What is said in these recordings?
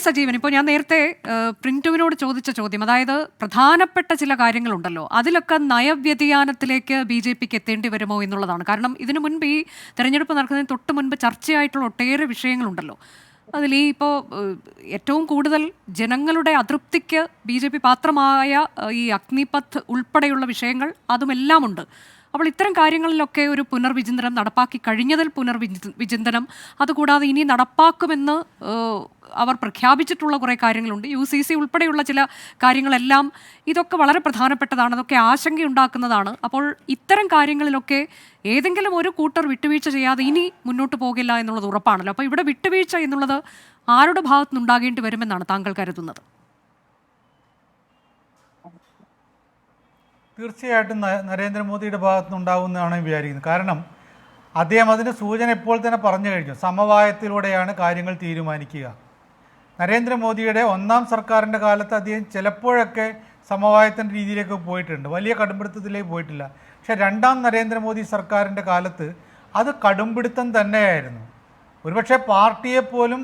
സജീവൻ, ഇപ്പോൾ ഞാൻ നേരത്തെ പ്രിന്റുവിനോട് ചോദിച്ച ചോദ്യം, അതായത് പ്രധാനപ്പെട്ട ചില കാര്യങ്ങളുണ്ടല്ലോ, അതിലൊക്കെ നയവ്യതിയാനത്തിലേക്ക് BJPക്ക് എത്തേണ്ടി വരുമോ എന്നുള്ളതാണ്. കാരണം ഇതിനു മുൻപ് ഈ തെരഞ്ഞെടുപ്പ് നടക്കുന്നതിന് തൊട്ട് മുൻപ് ചർച്ചയായിട്ടുള്ള ഒട്ടേറെ വിഷയങ്ങളുണ്ടല്ലോ. അതിൽ ഈ ഇപ്പോൾ ഏറ്റവും കൂടുതൽ ജനങ്ങളുടെ അതൃപ്തിക്ക് BJP പാത്രമായ ഈ അഗ്നിപഥ് ഉൾപ്പെടെയുള്ള വിഷയങ്ങൾ അതുമെല്ലാം ഉണ്ട്. അപ്പോൾ ഇത്തരം കാര്യങ്ങളിലൊക്കെ ഒരു പുനർവിചിന്തനം നടപ്പാക്കി കഴിഞ്ഞതിൽ പുനർവിചിന്തനം, അതുകൂടാതെ ഇനി നടപ്പാക്കുമെന്ന് അവർ പ്രഖ്യാപിച്ചിട്ടുള്ള കുറേ കാര്യങ്ങളുണ്ട്. UCC ഉൾപ്പെടെയുള്ള ചില കാര്യങ്ങളെല്ലാം ഇതൊക്കെ വളരെ പ്രധാനപ്പെട്ടതാണ്, അതൊക്കെ ആശങ്കയുണ്ടാക്കുന്നതാണ്. അപ്പോൾ ഇത്തരം കാര്യങ്ങളിലൊക്കെ ഏതെങ്കിലും ഒരു കൂട്ടർ വിട്ടുവീഴ്ച ചെയ്യാതെ ഇനി മുന്നോട്ട് പോകില്ല എന്നുള്ളത് ഉറപ്പാണല്ലോ. അപ്പോൾ ഇവിടെ വിട്ടുവീഴ്ച എന്നുള്ളത് ആരുടെ ഭാഗത്തുനിന്നുണ്ടാകേണ്ടി വരുമെന്നാണ് താങ്കൾ കരുതുന്നത്? തീർച്ചയായിട്ടും നരേന്ദ്രമോദിയുടെ ഭാഗത്തുനിന്നുണ്ടാകുമെന്നാണ് വിചാരിക്കുന്നത്. കാരണം അദ്ദേഹം അതിൻ്റെ സൂചന ഇപ്പോൾ തന്നെ പറഞ്ഞു കഴിഞ്ഞു. സമവായത്തിലൂടെയാണ് കാര്യങ്ങൾ തീരുമാനിക്കുക. നരേന്ദ്രമോദിയുടെ ഒന്നാം സർക്കാരിൻ്റെ കാലത്ത് അദ്ദേഹം ചിലപ്പോഴൊക്കെ സമവായത്തിൻ്റെ രീതിയിലേക്ക് പോയിട്ടുണ്ട്, വലിയ കടുംപിടുത്തത്തിലേക്ക് പോയിട്ടില്ല. പക്ഷേ രണ്ടാം നരേന്ദ്രമോദി സർക്കാരിൻ്റെ കാലത്ത് അത് കടുംപിടുത്തം തന്നെയായിരുന്നു. ഒരുപക്ഷെ പാർട്ടിയെപ്പോലും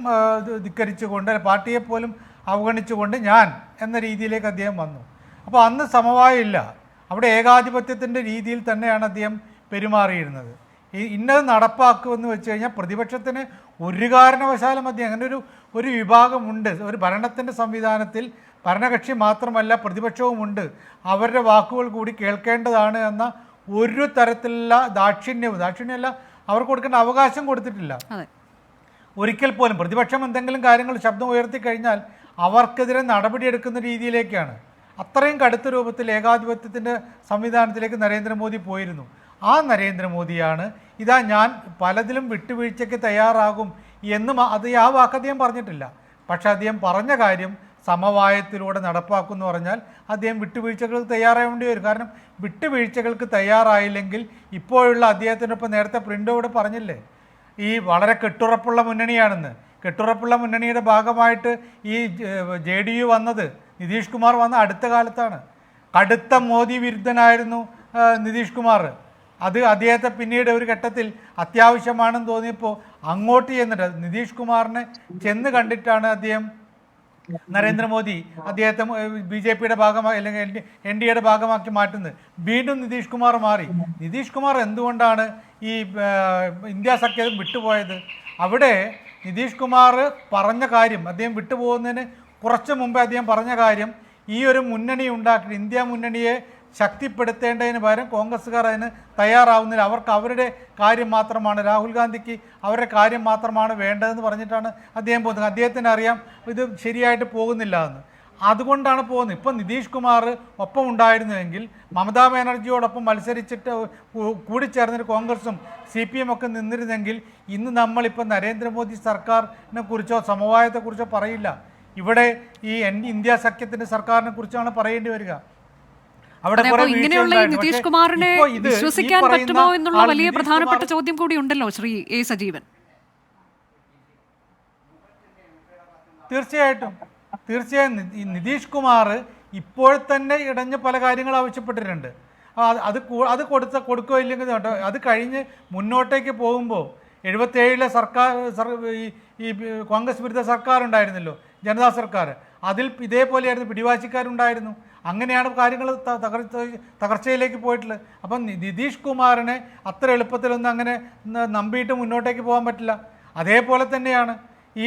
ധിക്കരിച്ചുകൊണ്ട്, പാർട്ടിയെപ്പോലും അവഗണിച്ചുകൊണ്ട് ഞാൻ എന്ന രീതിയിലേക്ക് അദ്ദേഹം വന്നു. അപ്പോൾ അന്ന് സമവായം ഇല്ല, അവിടെ ഏകാധിപത്യത്തിൻ്റെ രീതിയിൽ തന്നെയാണ് അദ്ദേഹം പെരുമാറിയിരുന്നത്. ഇന്നത് നടപ്പാക്കുമെന്ന് വെച്ച് കഴിഞ്ഞാൽ പ്രതിപക്ഷത്തിന് ഒരു കാരണവശാലും അദ്ദേഹം അങ്ങനെ ഒരു വിഭാഗമുണ്ട്, ഒരു ഭരണത്തിൻ്റെ സംവിധാനത്തിൽ ഭരണകക്ഷി മാത്രമല്ല പ്രതിപക്ഷവുമുണ്ട്, അവരുടെ വാക്കുകൾ കൂടി കേൾക്കേണ്ടതാണ് എന്ന ഒരു തരത്തിലുള്ള ദാക്ഷിണ്യമല്ല അവർക്ക് കൊടുക്കേണ്ട അവകാശം കൊടുത്തിട്ടില്ല. ഒരിക്കൽ പോലും പ്രതിപക്ഷം എന്തെങ്കിലും കാര്യങ്ങൾ ശബ്ദം ഉയർത്തി കഴിഞ്ഞാൽ അവർക്കെതിരെ നടപടിയെടുക്കുന്ന രീതിയിലേക്കാണ്. അത്രയും കടുത്ത രൂപത്തിൽ ഏകാധിപത്യത്തിൻ്റെ സംവിധാനത്തിലേക്ക് നരേന്ദ്രമോദി പോയിരുന്നു. ആ നരേന്ദ്രമോദിയാണ് ഇതാ ഞാൻ പലതിലും വിട്ടുവീഴ്ചയ്ക്ക് തയ്യാറാകും എന്നും ആ വാക്ക് അദ്ദേഹം പറഞ്ഞിട്ടില്ല. പക്ഷെ അദ്ദേഹം പറഞ്ഞ കാര്യം സമവായത്തിലൂടെ നടപ്പാക്കുമെന്ന് പറഞ്ഞാൽ അദ്ദേഹം വിട്ടുവീഴ്ചകൾക്ക് തയ്യാറാവേണ്ടി വരും. കാരണം വിട്ടുവീഴ്ചകൾക്ക് തയ്യാറായില്ലെങ്കിൽ ഇപ്പോഴുള്ള അദ്ദേഹത്തിനൊപ്പം നേരത്തെ പ്രിൻ്റോട് പറഞ്ഞില്ലേ, ഈ വളരെ കെട്ടുറപ്പുള്ള മുന്നണിയാണെന്ന്. കെട്ടുറപ്പുള്ള മുന്നണിയുടെ ഭാഗമായിട്ട് ഈ JDU വന്നത്, നിതീഷ് കുമാർ വന്ന അടുത്ത കാലത്താണ്. കടുത്ത മോദി വിരുദ്ധനായിരുന്നു നിതീഷ് കുമാർ. അത് അദ്ദേഹത്തെ പിന്നീട് ഒരു ഘട്ടത്തിൽ അത്യാവശ്യമാണെന്ന് തോന്നിയപ്പോൾ അങ്ങോട്ട് ചെന്നിട്ട് നിതീഷ് കുമാറിനെ ചെന്ന് കണ്ടിട്ടാണ് അദ്ദേഹം നരേന്ദ്രമോദി അദ്ദേഹത്തെ BJPയുടെ ഭാഗമായി അല്ലെങ്കിൽ NDAയുടെ ഭാഗമാക്കി മാറ്റുന്നത്. വീണ്ടും നിതീഷ് കുമാർ മാറി. നിതീഷ് കുമാർ എന്തുകൊണ്ടാണ് ഈ ഇന്ത്യ സഖ്യം വിട്ടുപോയത്? അവിടെ നിതീഷ് കുമാർ പറഞ്ഞ കാര്യം, അദ്ദേഹം വിട്ടുപോകുന്നതിന് കുറച്ച് മുമ്പേ അദ്ദേഹം പറഞ്ഞ കാര്യം, ഈ ഒരു മുന്നണി ഉണ്ടാക്കി ഇന്ത്യ മുന്നണിയെ ശക്തിപ്പെടുത്തേണ്ടതിന് പകരം കോൺഗ്രസ്സുകാർ അതിന് തയ്യാറാവുന്നില്ല, അവർക്ക് അവരുടെ കാര്യം മാത്രമാണ്, രാഹുൽ ഗാന്ധിക്ക് അവരുടെ കാര്യം മാത്രമാണ് വേണ്ടതെന്ന് പറഞ്ഞിട്ടാണ് അദ്ദേഹം പോകുന്നത്. അദ്ദേഹത്തിന് അറിയാം ഇത് ശരിയായിട്ട് പോകുന്നില്ല എന്ന്, അതുകൊണ്ടാണ് പോകുന്നത്. ഇപ്പം നിതീഷ് കുമാർ ഒപ്പം ഉണ്ടായിരുന്നുവെങ്കിൽ, മമതാ ബാനർജിയോടൊപ്പം മത്സരിച്ചിട്ട് കൂടിച്ചേർന്നൊരു കോൺഗ്രസും CPM ഒക്കെ നിന്നിരുന്നെങ്കിൽ ഇന്ന് നമ്മളിപ്പോൾ നരേന്ദ്രമോദി സർക്കാരിനെ കുറിച്ചോ സമവായത്തെക്കുറിച്ചോ പറയില്ല. ഇവിടെ ഈ ഇന്ത്യ സഖ്യത്തിൻ്റെ സർക്കാരിനെ കുറിച്ചാണ് പറയേണ്ടി വരിക. ഇങ്ങനെയുള്ള നിതീഷ് കുമാറിനെ വിശ്വസിക്കാൻ പറ്റുമോ എന്നുള്ള വലിയ പ്രധാനപ്പെട്ട ചോദ്യം കൂടി ഉണ്ടല്ലോ ശ്രീ A. സജീവൻ. തീർച്ചയായും നിതീഷ് കുമാർ ഇപ്പോൾ തന്നെ ഇടഞ്ഞ് പല കാര്യങ്ങൾ ആവശ്യപ്പെട്ടിട്ടുണ്ട്. അത് കൊടുക്കോ ഇല്ലെങ്കിൽ അത് കഴിഞ്ഞ് മുന്നോട്ടേക്ക് പോകുമ്പോൾ 77-ലെ സർക്കാർ ഈ കോൺഗ്രസ് വിരുദ്ധ സർക്കാർ ഉണ്ടായിരുന്നല്ലോ, ജനതാ സർക്കാർ, അതിൽ ഇതേപോലെയായിരുന്നു, പിടിവാശിക്കാരുണ്ടായിരുന്നു. അങ്ങനെയാണ് കാര്യങ്ങൾ തകർച്ചയിലേക്ക് പോയിട്ടുള്ളത്. അപ്പം നിതീഷ് കുമാറിനെ അത്ര എളുപ്പത്തിലൊന്നും അങ്ങനെ നമ്പിയിട്ട് മുന്നോട്ടേക്ക് പോകാൻ പറ്റില്ല. അതേപോലെ തന്നെയാണ് ഈ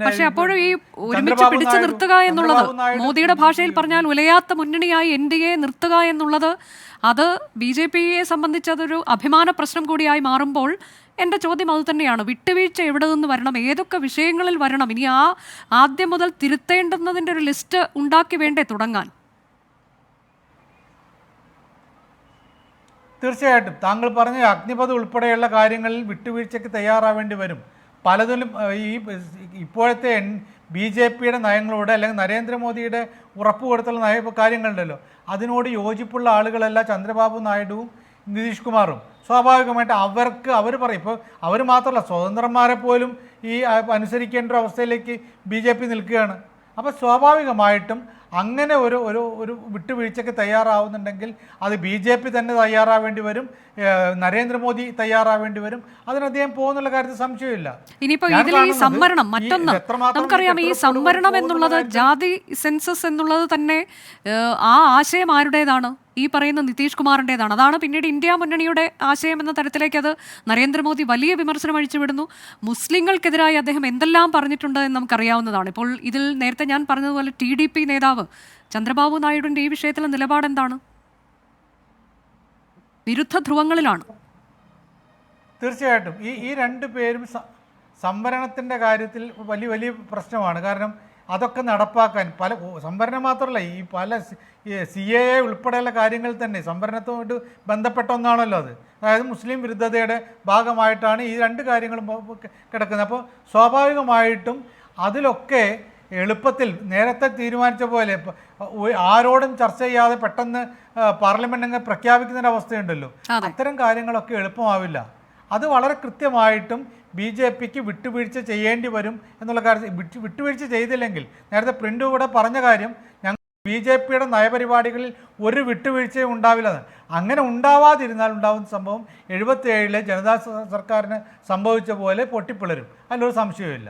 പക്ഷെ അപ്പോഴും ഈ ഒരുമിച്ച് പിടിച്ചു നിർത്തുക എന്നുള്ളത്, മോദിയുടെ ഭാഷയിൽ പറഞ്ഞാൽ ഉലയാത്ത മുന്നണിയായി NDA നിർത്തുക എന്നുള്ളത്, അത് BJPയെ സംബന്ധിച്ച് അതൊരു അഭിമാന പ്രശ്നം കൂടിയായി മാറുമ്പോൾ എൻ്റെ ചോദ്യം അത് തന്നെയാണ്. വിട്ടുവീഴ്ച എവിടെ നിന്ന് വരണം, ഏതൊക്കെ വിഷയങ്ങളിൽ വരണം? ഇനി ആദ്യം മുതൽ തിരുത്തേണ്ടുന്നതിൻ്റെ ഒരു ലിസ്റ്റ് ഉണ്ടാക്കി വേണ്ടേ തുടങ്ങാൻ? തീർച്ചയായിട്ടും താങ്കൾ പറഞ്ഞ അഗ്നിപഥ് ഉൾപ്പെടെയുള്ള കാര്യങ്ങളിൽ വിട്ടുവീഴ്ചയ്ക്ക് തയ്യാറാവേണ്ടി വരും. പലതിലും ഈ ഇപ്പോഴത്തെ BJPയുടെ നയങ്ങളോട് അല്ലെങ്കിൽ നരേന്ദ്രമോദിയുടെ ഉറപ്പ് കൊടുത്തുള്ള കാര്യങ്ങളുണ്ടല്ലോ, അതിനോട് യോജിപ്പുള്ള ആളുകളല്ല ചന്ദ്രബാബു നായിഡുവും നിതീഷ് കുമാറും. സ്വാഭാവികമായിട്ട് അവർ പറയും, ഇപ്പോൾ അവർ മാത്രമല്ല സ്വതന്ത്രന്മാരെ പോലും ഈ അനുസരിക്കേണ്ട ഒരു അവസ്ഥയിലേക്ക് BJP നിൽക്കുകയാണ്. അപ്പോൾ സ്വാഭാവികമായിട്ടും അങ്ങനെ ഒരു ഒരു ഒരു വിട്ടുവീഴ്ചയ്ക്ക് തയ്യാറാവുന്നുണ്ടെങ്കിൽ അത് BJP തന്നെ തയ്യാറാവേണ്ടി വരും, നരേന്ദ്രമോദി തയ്യാറാവേണ്ടി വരും. അതിന് അദ്ദേഹം പോകുന്നുള്ള കാര്യത്തിൽ സംശയമില്ല. ഇനിയിപ്പോ ഇതിൽ ഈ സംവരണം മറ്റൊന്ന് നമുക്കറിയാം, ഈ സംവരണം എന്നുള്ളത് ജാതി സെൻസസ് എന്നുള്ളത് തന്നെ ആ ആശയം ആരുടേതാണ്? ഈ പറയുന്ന നിതീഷ് കുമാറിൻ്റെതാണ്. അതാണ് പിന്നീട് ഇന്ത്യ മുന്നണിയുടെ ആശയം എന്ന തരത്തിലേക്ക് അത് നരേന്ദ്രമോദി വലിയ വിമർശനം അഴിച്ചുവിടുന്നു. മുസ്ലിങ്ങൾക്കെതിരായി അദ്ദേഹം എന്തെല്ലാം പറഞ്ഞിട്ടുണ്ട് എന്ന് നമുക്കറിയാവുന്നതാണ്. ഇപ്പോൾ ഇതിൽ നേരത്തെ ഞാൻ പറഞ്ഞതുപോലെ TDP നേതാവ് ചന്ദ്രബാബു നായിഡുവിൻ്റെ ഈ വിഷയത്തിലെ നിലപാടെന്താണ്? വിരുദ്ധ ധ്രുവങ്ങളിലാണ്. തീർച്ചയായിട്ടും ഈ രണ്ടു പേരും സംവരണത്തിൻ്റെ കാര്യത്തിൽ വലിയ വലിയ പ്രശ്നമാണ്. കാരണം അതൊക്കെ നടപ്പാക്കാൻ പല സംവരണം മാത്രമല്ല, ഈ പല CAA ഉൾപ്പെടെയുള്ള കാര്യങ്ങൾ തന്നെ സംവരണത്തോട് ബന്ധപ്പെട്ട ഒന്നാണല്ലോ അത്. അതായത് മുസ്ലിം വിരുദ്ധതയുടെ ഭാഗമായിട്ടാണ് ഈ രണ്ട് കാര്യങ്ങളും കിടക്കുന്നത്. അപ്പോൾ സ്വാഭാവികമായിട്ടും അതിലൊക്കെ എളുപ്പത്തിൽ നേരത്തെ തീരുമാനിച്ച പോലെ ആരോടും ചർച്ച ചെയ്യാതെ പെട്ടെന്ന് പാർലമെന്റ് അങ്ങ് പ്രഖ്യാപിക്കുന്നൊരവസ്ഥയുണ്ടല്ലോ. അത്തരം കാര്യങ്ങളൊക്കെ എളുപ്പമാവില്ല. അത് വളരെ കൃത്യമായിട്ടും BJPക്ക് വിട്ടുവീഴ്ച ചെയ്യേണ്ടി വരും എന്നുള്ള കാര്യം. വിട്ടുവീഴ്ച ചെയ്തില്ലെങ്കിൽ, നേരത്തെ പ്രിൻ്റ് കൂടെ പറഞ്ഞ കാര്യം, ഞങ്ങൾ BJPയുടെ നയപരിപാടികളിൽ ഒരു വിട്ടുവീഴ്ചയും ഉണ്ടാവില്ല. അങ്ങനെ ഉണ്ടാവാതിരുന്നാൽ ഉണ്ടാകുന്ന സംഭവം 77-ലെ ജനതാ സർക്കാരിന് സംഭവിച്ച പോലെ പൊട്ടിപ്പിളരും, അതിലൊരു സംശയമില്ല.